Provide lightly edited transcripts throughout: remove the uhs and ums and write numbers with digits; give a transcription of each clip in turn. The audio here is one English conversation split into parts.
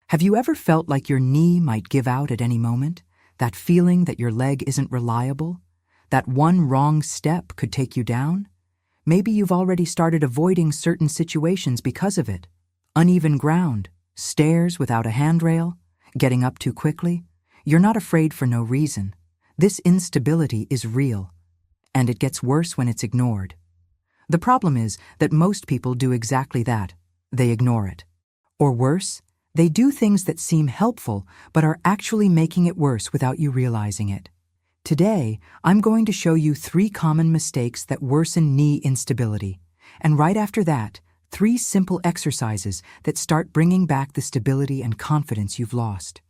Have you ever felt like your knee might give out at any moment? That feeling that your leg isn't reliable? That one wrong step could take you down? Maybe you've already started avoiding certain situations because of it. Uneven ground, stairs without a handrail, getting up too quickly. You're not afraid for no reason. This instability is real, and it gets worse when it's ignored. The problem is that most people do exactly that. They ignore it. Or worse, they do things that seem helpful but are actually making it worse without you realizing it. Today, I'm going to show you 3 common mistakes that worsen knee instability, and right after that, 3 simple exercises that start bringing back the stability and confidence you've lost.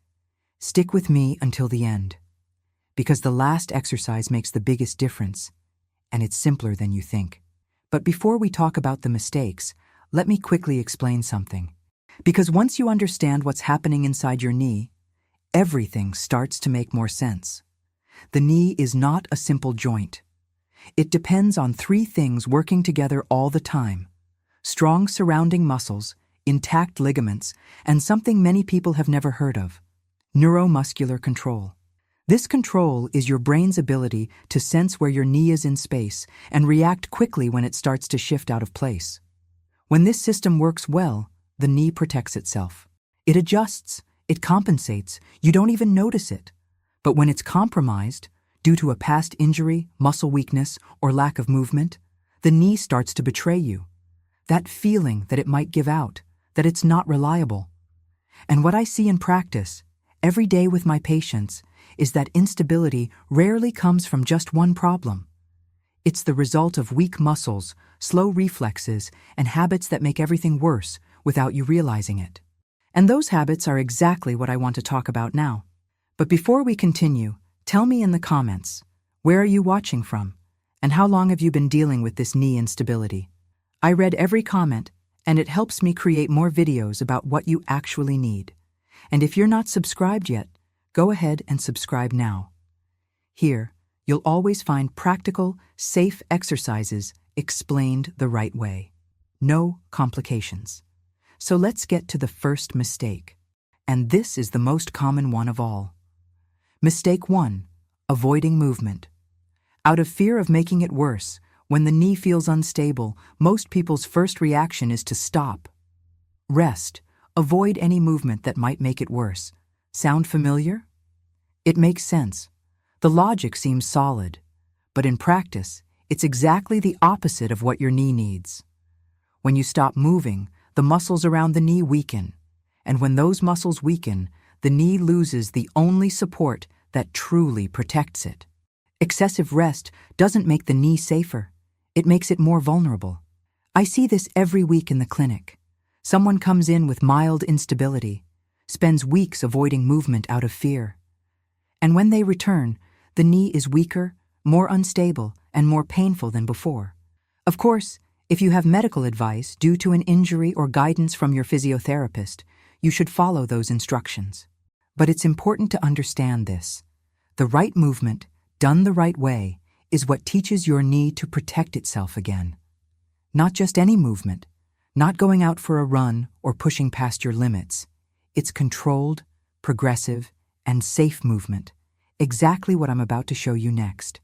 Stick with me until the end, because the last exercise makes the biggest difference, and it's simpler than you think. But before we talk about the mistakes, let me quickly explain something. Because once you understand what's happening inside your knee, everything starts to make more sense. The knee is not a simple joint. It depends on 3 things working together all the time: strong surrounding muscles, intact ligaments, and something many people have never heard of: neuromuscular control. This control is your brain's ability to sense where your knee is in space and react quickly when it starts to shift out of place. When this system works well, the knee protects itself. It adjusts, it compensates, you don't even notice it. But when it's compromised, due to a past injury, muscle weakness, or lack of movement, the knee starts to betray you. That feeling that it might give out, that it's not reliable. And what I see in practice, every day with my patients, is that instability rarely comes from just one problem. It's the result of weak muscles, slow reflexes, and habits that make everything worse without you realizing it. And those habits are exactly what I want to talk about now. But before we continue, tell me in the comments, where are you watching from? And how long have you been dealing with this knee instability? I read every comment, and it helps me create more videos about what you actually need. And if you're not subscribed yet, go ahead and subscribe now. Here, you'll always find practical, safe exercises explained the right way. No complications. So let's get to the first mistake. And this is the most common one of all. Mistake 1, avoiding movement. Out of fear of making it worse, when the knee feels unstable, most people's first reaction is to stop. Rest. Avoid any movement that might make it worse. Sound familiar? It makes sense. The logic seems solid. But in practice, it's exactly the opposite of what your knee needs. When you stop moving, the muscles around the knee weaken. And when those muscles weaken, the knee loses the only support that truly protects it. Excessive rest doesn't make the knee safer. It makes it more vulnerable. I see this every week in the clinic. Someone comes in with mild instability, spends weeks avoiding movement out of fear. And when they return, the knee is weaker, more unstable, and more painful than before. Of course, if you have medical advice due to an injury or guidance from your physiotherapist, you should follow those instructions. But it's important to understand this. The right movement, done the right way, is what teaches your knee to protect itself again. Not just any movement, not going out for a run or pushing past your limits. It's controlled, progressive, and safe movement, exactly what I'm about to show you next.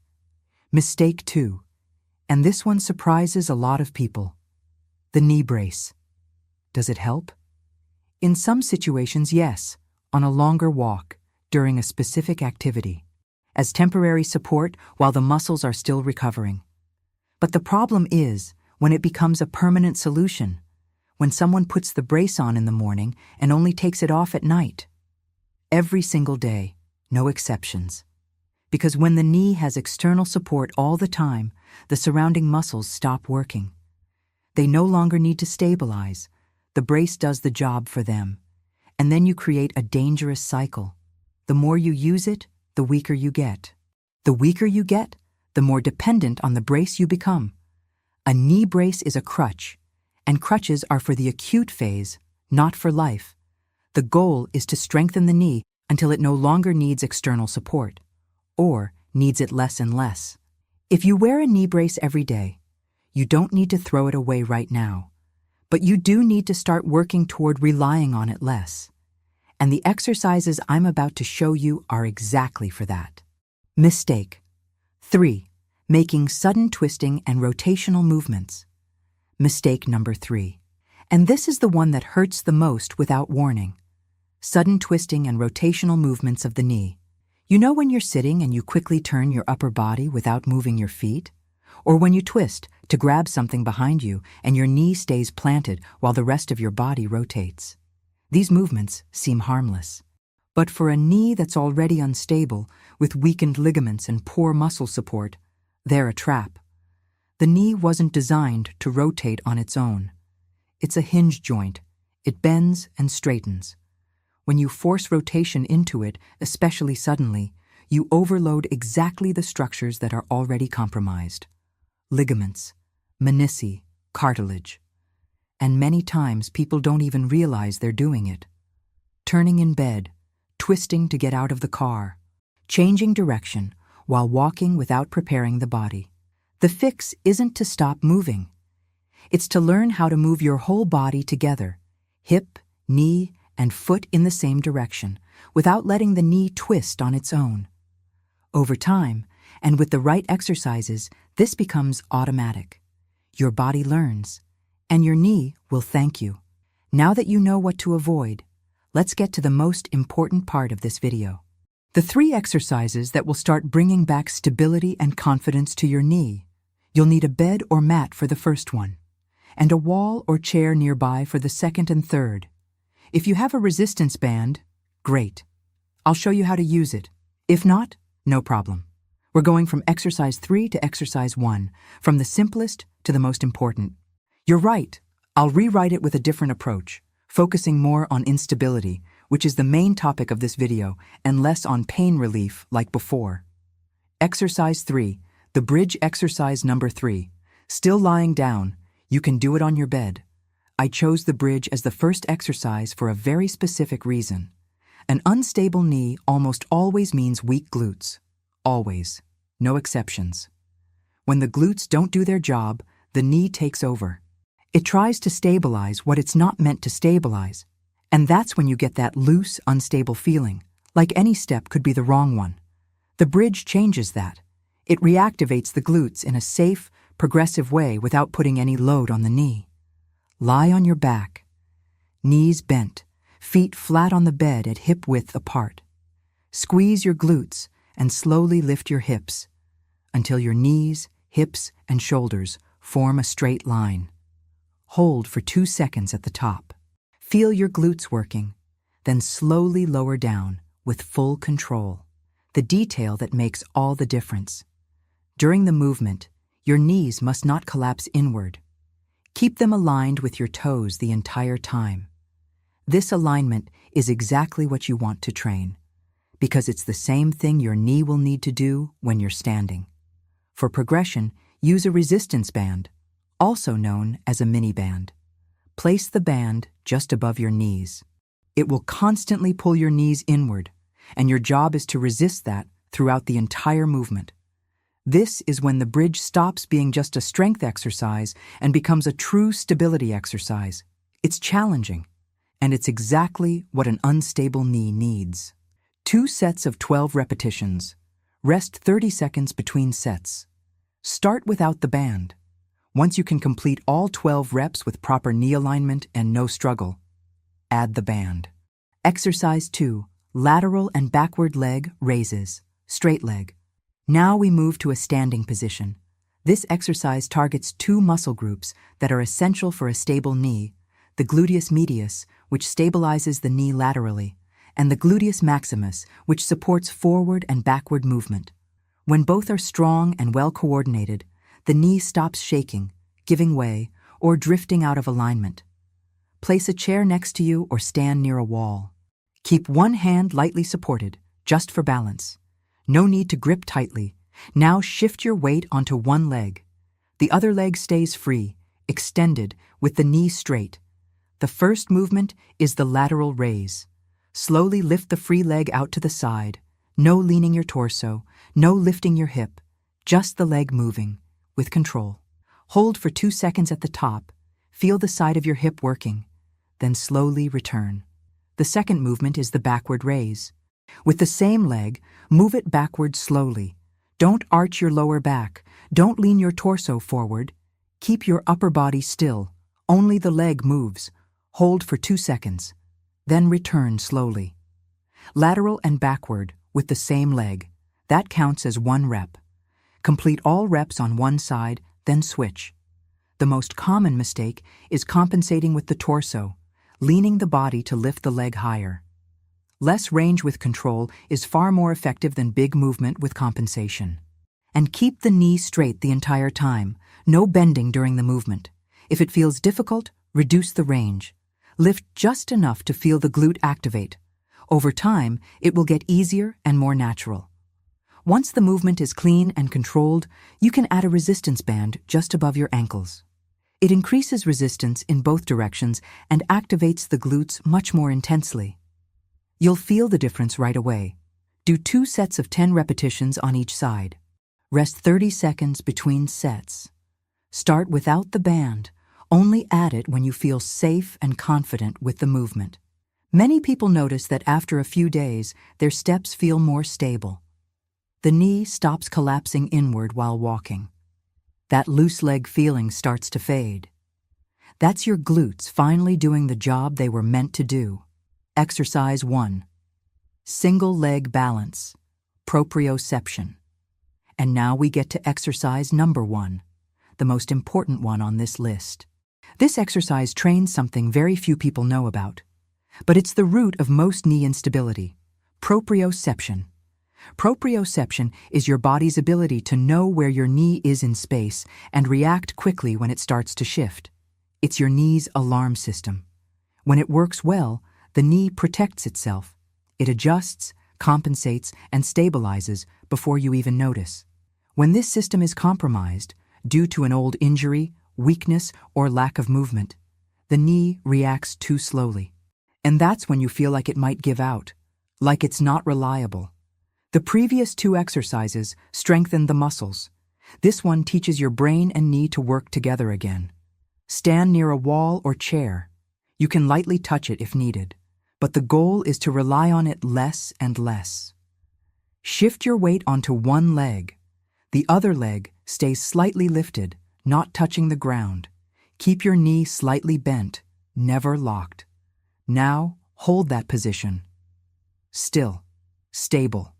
Mistake 2, and this one surprises a lot of people. The knee brace. Does it help? In some situations, yes, on a longer walk, during a specific activity, as temporary support while the muscles are still recovering. But the problem is when it becomes a permanent solution, when someone puts the brace on in the morning and only takes it off at night. Every single day, no exceptions. Because when the knee has external support all the time, the surrounding muscles stop working. They no longer need to stabilize. The brace does the job for them. And then you create a dangerous cycle. The more you use it, the weaker you get. The weaker you get, the more dependent on the brace you become. A knee brace is a crutch, and crutches are for the acute phase, not for life. The goal is to strengthen the knee until it no longer needs external support, or needs it less and less. If you wear a knee brace every day, you don't need to throw it away right now, but you do need to start working toward relying on it less. And the exercises I'm about to show you are exactly for that. Mistake 3. Making sudden twisting and rotational movements. Mistake number 3. And this is the one that hurts the most without warning. Sudden twisting and rotational movements of the knee. You know when you're sitting and you quickly turn your upper body without moving your feet? Or when you twist to grab something behind you and your knee stays planted while the rest of your body rotates. These movements seem harmless. But for a knee that's already unstable, with weakened ligaments and poor muscle support, they're a trap. The knee wasn't designed to rotate on its own. It's a hinge joint. It bends and straightens. When you force rotation into it, especially suddenly, you overload exactly the structures that are already compromised. Ligaments, menisci, cartilage. And many times people don't even realize they're doing it. Turning in bed, twisting to get out of the car, changing direction while walking without preparing the body. The fix isn't to stop moving. It's to learn how to move your whole body together, hip, knee, and foot in the same direction, without letting the knee twist on its own. Over time, and with the right exercises, this becomes automatic. Your body learns, and your knee will thank you. Now that you know what to avoid, let's get to the most important part of this video. The 3 exercises that will start bringing back stability and confidence to your knee. You'll need a bed or mat for the first one, and a wall or chair nearby for the second and third. If you have a resistance band, great. I'll show you how to use it. If not, no problem. We're going from exercise 3 to exercise 1, from the simplest to the most important. You're right, I'll rewrite it with a different approach, focusing more on instability, which is the main topic of this video, and less on pain relief like before. Exercise 3, the bridge exercise number 3. Still lying down, you can do it on your bed. I chose the bridge as the first exercise for a very specific reason. An unstable knee almost always means weak glutes. Always. No exceptions. When the glutes don't do their job, the knee takes over. It tries to stabilize what it's not meant to stabilize. And that's when you get that loose, unstable feeling, like any step could be the wrong one. The bridge changes that. It reactivates the glutes in a safe, progressive way without putting any load on the knee. Lie on your back. Knees bent, feet flat on the bed at hip width apart. Squeeze your glutes and slowly lift your hips until your knees, hips, and shoulders form a straight line. Hold for 2 seconds at the top. Feel your glutes working, then slowly lower down with full control. The detail that makes all the difference. During the movement, your knees must not collapse inward. Keep them aligned with your toes the entire time. This alignment is exactly what you want to train, because it's the same thing your knee will need to do when you're standing. For progression, use a resistance band, also known as a mini band. Place the band just above your knees. It will constantly pull your knees inward, and your job is to resist that throughout the entire movement. This is when the bridge stops being just a strength exercise and becomes a true stability exercise. It's challenging, and it's exactly what an unstable knee needs. 2 sets of 12 repetitions. Rest 30 seconds between sets. Start without the band. Once you can complete all 12 reps with proper knee alignment and no struggle, add the band. Exercise 2, lateral and backward leg raises, straight leg. Now we move to a standing position. This exercise targets 2 muscle groups that are essential for a stable knee, the gluteus medius, which stabilizes the knee laterally, and the gluteus maximus, which supports forward and backward movement. When both are strong and well coordinated, the knee stops shaking, giving way, or drifting out of alignment. Place a chair next to you or stand near a wall. Keep one hand lightly supported, just for balance. No need to grip tightly. Now shift your weight onto one leg. The other leg stays free, extended, with the knee straight. The first movement is the lateral raise. Slowly lift the free leg out to the side. No leaning your torso, no lifting your hip, just the leg moving, with control. Hold for 2 seconds at the top. Feel the side of your hip working. Then slowly return. The second movement is the backward raise. With the same leg, move it backward slowly. Don't arch your lower back. Don't lean your torso forward. Keep your upper body still. Only the leg moves. Hold for 2 seconds. Then return slowly. Lateral and backward with the same leg. That counts as 1 rep. Complete all reps on one side, then switch. The most common mistake is compensating with the torso, leaning the body to lift the leg higher. Less range with control is far more effective than big movement with compensation. And keep the knee straight the entire time, no bending during the movement. If it feels difficult, reduce the range. Lift just enough to feel the glute activate. Over time, it will get easier and more natural. Once the movement is clean and controlled, you can add a resistance band just above your ankles. It increases resistance in both directions and activates the glutes much more intensely. You'll feel the difference right away. Do 2 sets of 10 repetitions on each side. Rest 30 seconds between sets. Start without the band. Only add it when you feel safe and confident with the movement. Many people notice that after a few days, their steps feel more stable. The knee stops collapsing inward while walking. That loose leg feeling starts to fade. That's your glutes finally doing the job they were meant to do. Exercise 1. Single leg balance, proprioception. And now we get to exercise number 1, the most important one on this list. This exercise trains something very few people know about, but it's the root of most knee instability, proprioception. Proprioception is your body's ability to know where your knee is in space and react quickly when it starts to shift. It's your knee's alarm system. When it works well, the knee protects itself. It adjusts, compensates, and stabilizes before you even notice. When this system is compromised, due to an old injury, weakness, or lack of movement, the knee reacts too slowly. And that's when you feel like it might give out, like it's not reliable. The previous 2 exercises strengthen the muscles. This one teaches your brain and knee to work together again. Stand near a wall or chair. You can lightly touch it if needed, but the goal is to rely on it less and less. Shift your weight onto one leg. The other leg stays slightly lifted, not touching the ground. Keep your knee slightly bent, never locked. Now, hold that position. Still, stable.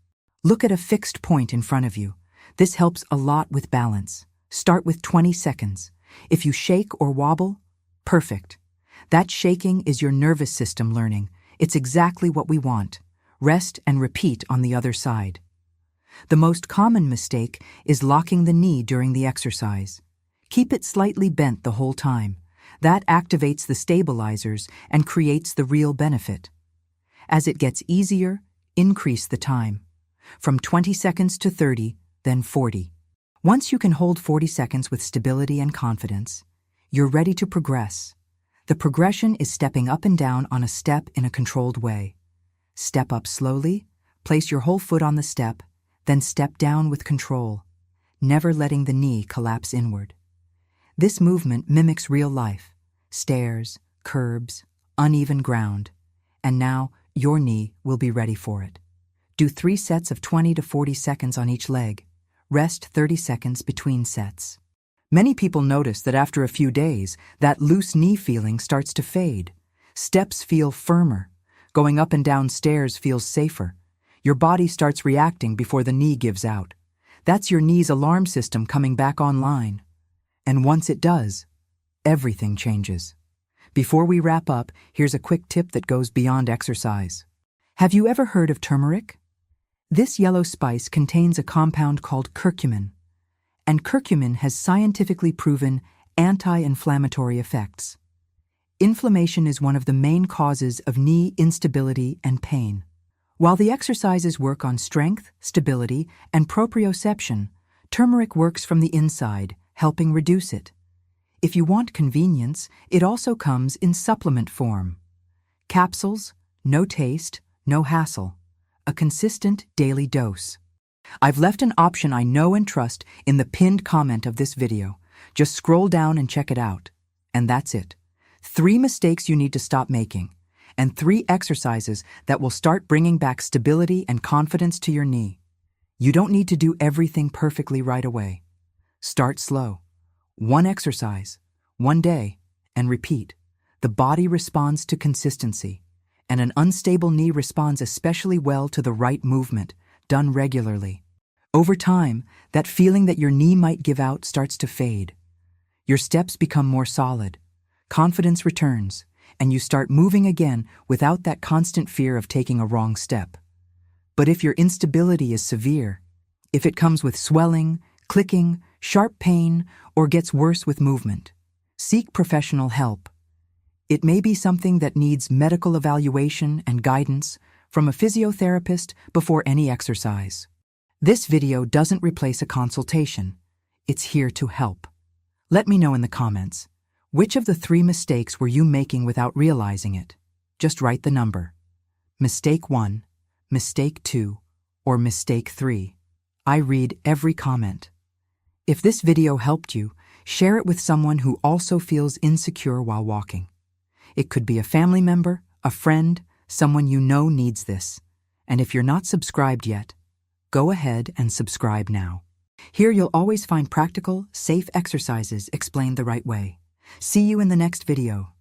Look at a fixed point in front of you. This helps a lot with balance. Start with 20 seconds. If you shake or wobble, perfect. That shaking is your nervous system learning. It's exactly what we want. Rest and repeat on the other side. The most common mistake is locking the knee during the exercise. Keep it slightly bent the whole time. That activates the stabilizers and creates the real benefit. As it gets easier, increase the time. From 20 seconds to 30, then 40. Once you can hold 40 seconds with stability and confidence, you're ready to progress. The progression is stepping up and down on a step in a controlled way. Step up slowly, place your whole foot on the step, then step down with control, never letting the knee collapse inward. This movement mimics real life, stairs, curbs, uneven ground, and now your knee will be ready for it. Do 3 sets of 20 to 40 seconds on each leg. Rest 30 seconds between sets. Many people notice that after a few days, that loose knee feeling starts to fade. Steps feel firmer. Going up and down stairs feels safer. Your body starts reacting before the knee gives out. That's your knee's alarm system coming back online. And once it does, everything changes. Before we wrap up, here's a quick tip that goes beyond exercise. Have you ever heard of turmeric? This yellow spice contains a compound called curcumin, and curcumin has scientifically proven anti-inflammatory effects. Inflammation is one of the main causes of knee instability and pain. While the exercises work on strength, stability, and proprioception, turmeric works from the inside, helping reduce it. If you want convenience, it also comes in supplement form. Capsules, no taste, no hassle. A consistent daily dose. I've left an option I know and trust in the pinned comment of this video. Just scroll down and check it out. And that's it. 3 mistakes you need to stop making. and 3 exercises that will start bringing back stability and confidence to your knee. You don't need to do everything perfectly right away. Start slow. 1 exercise, 1 day, and repeat. The body responds to consistency, and an unstable knee responds especially well to the right movement, done regularly. Over time, that feeling that your knee might give out starts to fade. Your steps become more solid, confidence returns, and you start moving again without that constant fear of taking a wrong step. But if your instability is severe, if it comes with swelling, clicking, sharp pain, or gets worse with movement, seek professional help. It may be something that needs medical evaluation and guidance from a physiotherapist before any exercise. This video doesn't replace a consultation. It's here to help. Let me know in the comments, which of the 3 mistakes were you making without realizing it? Just write the number. Mistake 1, mistake 2, or mistake 3. I read every comment. If this video helped you, share it with someone who also feels insecure while walking. It could be a family member, a friend, someone you know needs this. And if you're not subscribed yet, go ahead and subscribe now. Here you'll always find practical, safe exercises explained the right way. See you in the next video.